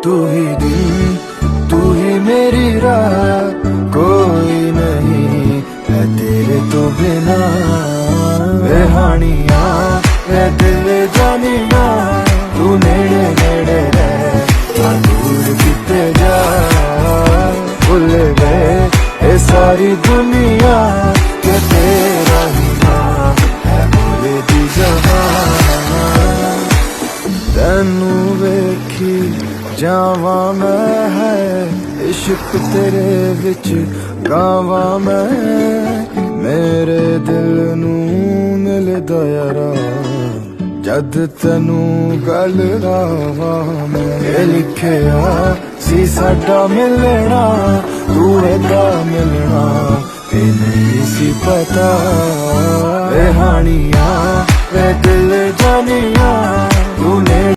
तू ही दिन, तू ही मेरी रात, कोई नहीं है तेरे तो बिना। वे हानिया वे दिल जानिया, तू नेड़े नेड़े रह ना दूर किते जा। भुल गए ये सारी दुनिया के तेरा ही नाम है भोले दी जहां। तैनू वेखी जावा मैं है इश्क तेरे विच गावा मैं। मेरे दिल नू मिलदा यारा जद तैनू गल लावा मैं। ये लिखिया सी साडा मिलना, तू एदा मिलना ये नहीं सी पता। वे हानिया वे दिल जानिया, तूने